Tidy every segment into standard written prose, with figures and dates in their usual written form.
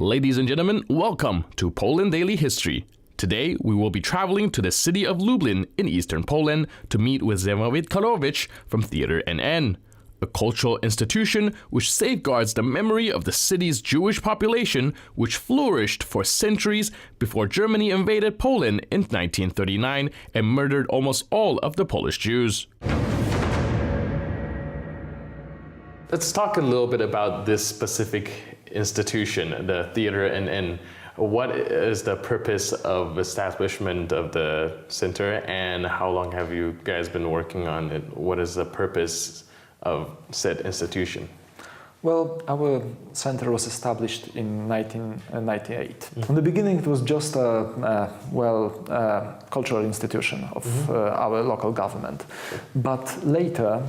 Ladies and gentlemen, welcome to Poland Daily History. Today, we will be traveling to the city of Lublin in eastern Poland to meet with Ziemowit Karłowicz from Theater NN, a cultural institution which safeguards the memory of the city's Jewish population, which flourished for centuries before Germany invaded Poland in 1939 and murdered almost all of the Polish Jews. Let's talk a little bit about this specific institution, the Theater NN. What is the purpose of establishment of the center, and how long have you guys been working on it? What is the purpose of said institution? Well, our center was established in 1998. In the beginning, it was just a cultural institution of our local government. But later,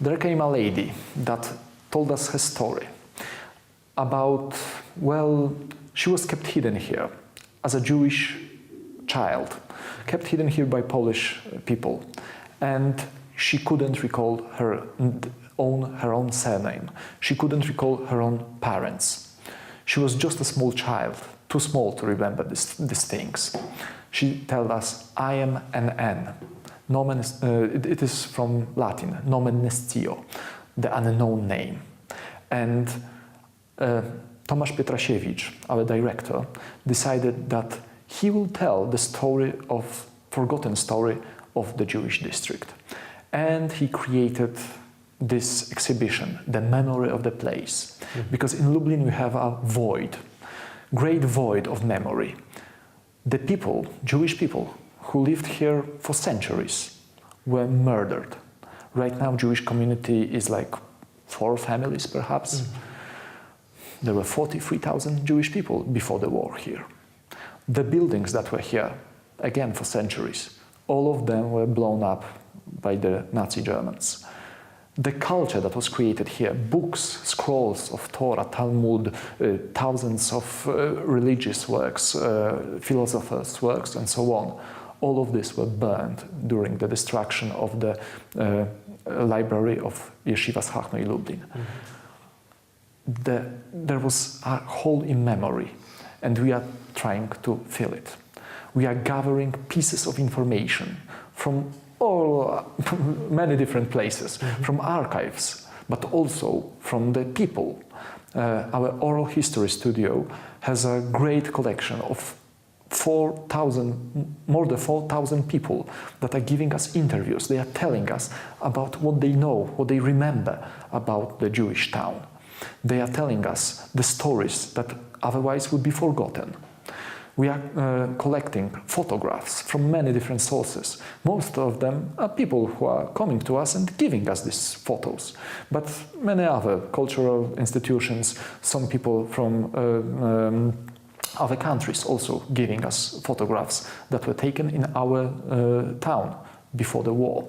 there came a lady that told us her story about, she was kept hidden here as a Jewish child, kept hidden here by Polish people, and she couldn't recall her own surname. She couldn't recall her own parents. She was just a small child, too small to remember these things. She told us, "I am NN." It is from Latin, nomen nestio, the unknown name. And Tomasz Pietrasiewicz, our director, decided that he will tell the forgotten story of the Jewish district. And he created this exhibition, the memory of the place. Because in Lublin we have a void, great void of memory. The people, Jewish people, who lived here for centuries were murdered. Right now, Jewish community is like 4 families, perhaps. There were 43,000 Jewish people before the war here. The buildings that were here, again for centuries, all of them were blown up by the Nazi Germans. The culture that was created here, books, scrolls of Torah, Talmud, thousands of religious works, philosophers' works, and so on, all of this were burned during the destruction of the library of Yeshivas Chachmei Lublin. There was a hole in memory, and we are trying to fill it. We are gathering pieces of information from many different places, from archives, but also from the people. Our oral history studio has a great collection of more than 4,000 people that are giving us interviews. They are telling us about what they know, what they remember about the Jewish town. They are telling us the stories that otherwise would be forgotten. We are collecting photographs from many different sources. Most of them are people who are coming to us and giving us these photos. But many other cultural institutions, some people from other countries also giving us photographs that were taken in our town before the war.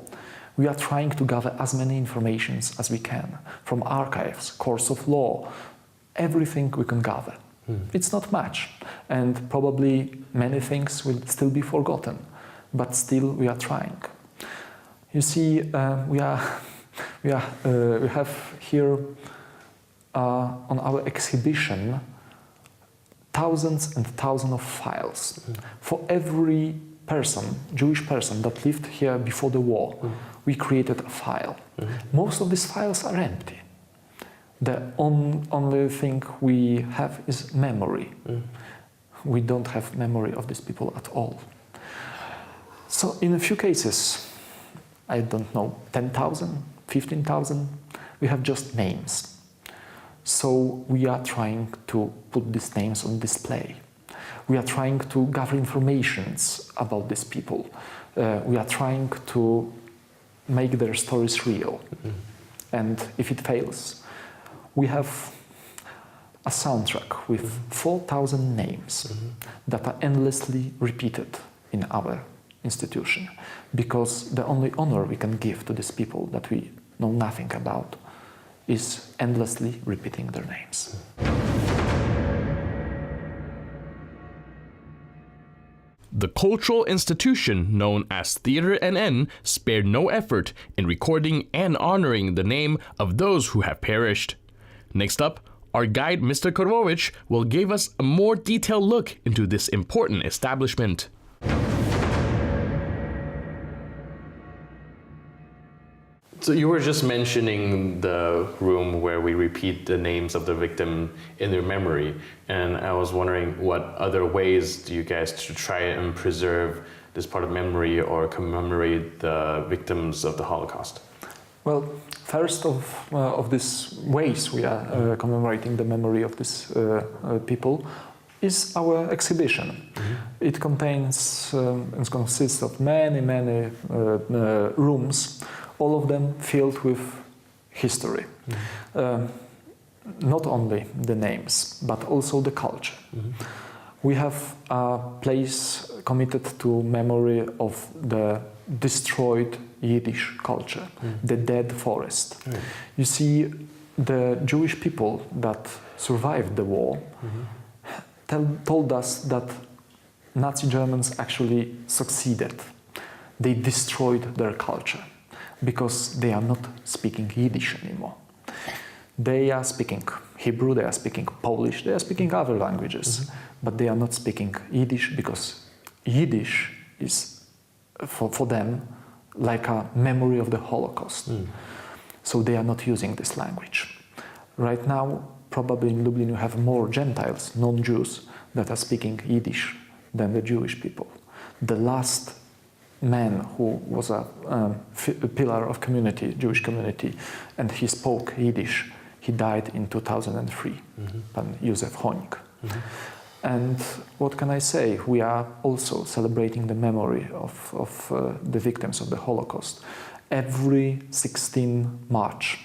We are trying to gather as many informations as we can from archives, courts of law, everything we can gather. It's not much, and probably many things will still be forgotten, but still we are trying. You see, we have here on our exhibition thousands and thousands of files. For every person, Jewish person that lived here before the war, we created a file. Most of these files are empty. The only thing we have is memory. We don't have memory of these people at all. So in a few cases, I don't know, 10,000, 15,000, we have just names. So we are trying to put these names on display. We are trying to gather information about these people. We are trying to make their stories real. And if it fails, we have a soundtrack with 4,000 names that are endlessly repeated in our institution, because the only honor we can give to these people that we know nothing about is endlessly repeating their names. The cultural institution known as Theater NN spared no effort in recording and honoring the name of those who have perished. Next up, Our guide, Mr. Karłowicz, will give us a more detailed look into this important establishment. So you were just mentioning the room where we repeat the names of the victim in their memory, and I was wondering what other ways do you guys to try and preserve this part of memory or commemorate the victims of the Holocaust? Well, first of these ways we are commemorating the memory of these people is our exhibition. Mm-hmm. It consists of many rooms, all of them filled with history. Mm-hmm. Not only the names, but also the culture. Mm-hmm. We have a place committed to memory of the destroyed Yiddish culture, the dead forest. You see, the Jewish people that survived the war told us that Nazi Germans actually succeeded. They destroyed their culture because they are not speaking Yiddish anymore. They are speaking Hebrew, they are speaking Polish, they are speaking other languages, but they are not speaking Yiddish because Yiddish is, for them, like a memory of the Holocaust. So they are not using this language. Right now, probably in Lublin you have more Gentiles, non-Jews, that are speaking Yiddish than the Jewish people. The last man who was a pillar of Jewish community, and he spoke Yiddish, he died in 2003, Pan Józef Honik. And what can I say? We are also celebrating the memory of the victims of the Holocaust. Every 16 March,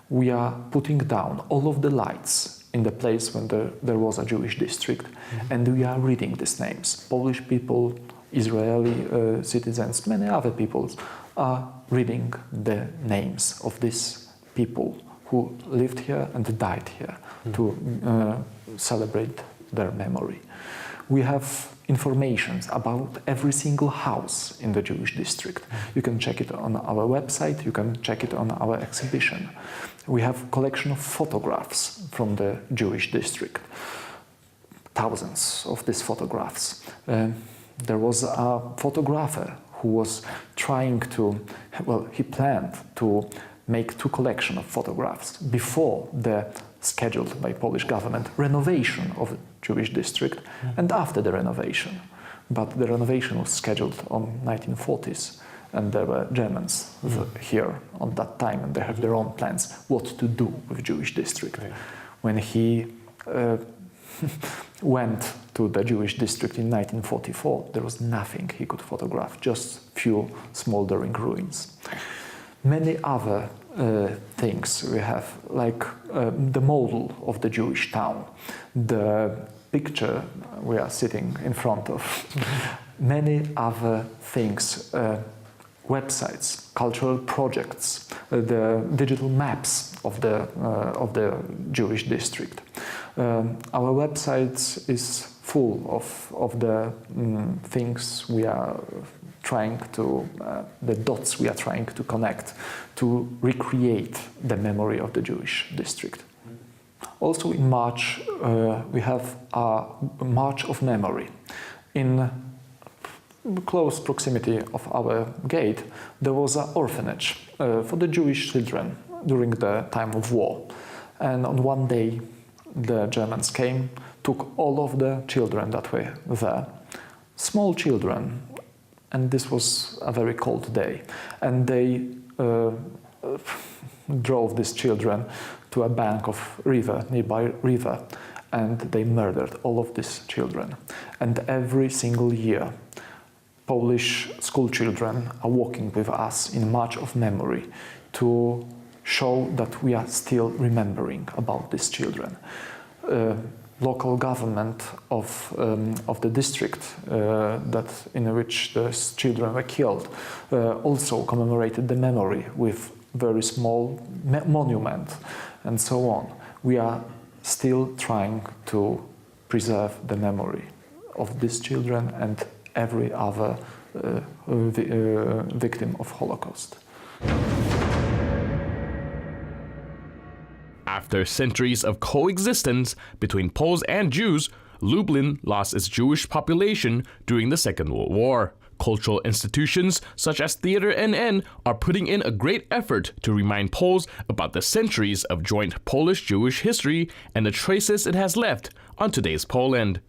we are putting down all of the lights in the place when there was a Jewish district, and we are reading these names. Polish people, Israeli citizens, many other peoples are reading the names of these people who lived here and died here to celebrate their memory. We have information about every single house in the Jewish district. You can check it on our website, you can check it on our exhibition. We have a collection of photographs from the Jewish district. Thousands of these photographs. There was a photographer who was trying to, he planned to make two collections of photographs before the scheduled by Polish government renovation of the Jewish district and after the renovation. But the renovation was scheduled on 1940s, and there were Germans here on that time, and they have their own plans what to do with Jewish district. When he went to the Jewish district in 1944, there was nothing he could photograph, just few smoldering ruins. Many other things we have, like the model of the Jewish town, the picture we are sitting in front of, many other things, websites, cultural projects, the digital maps of the Jewish district. Our website is full of the things we are trying to, the dots we are trying to connect to recreate the memory of the Jewish district. Also in March, we have a March of Memory. In close proximity of our gate, there was an orphanage for the Jewish children during the time of war. And on one day, the Germans came, took all of the children that were there, small children, and this was a very cold day. And they drove these children to a bank of nearby river, and they murdered all of these children. And every single year, Polish school children are walking with us in March of Memory to show that we are still remembering about these children. Local government of the district in which the children were killed also commemorated the memory with very small monument and so on. We are still trying to preserve the memory of these children and every other victim of Holocaust. After centuries of coexistence between Poles and Jews, Lublin lost its Jewish population during the Second World War. Cultural institutions such as Theater NN are putting in a great effort to remind Poles about the centuries of joint Polish-Jewish history and the traces it has left on today's Poland.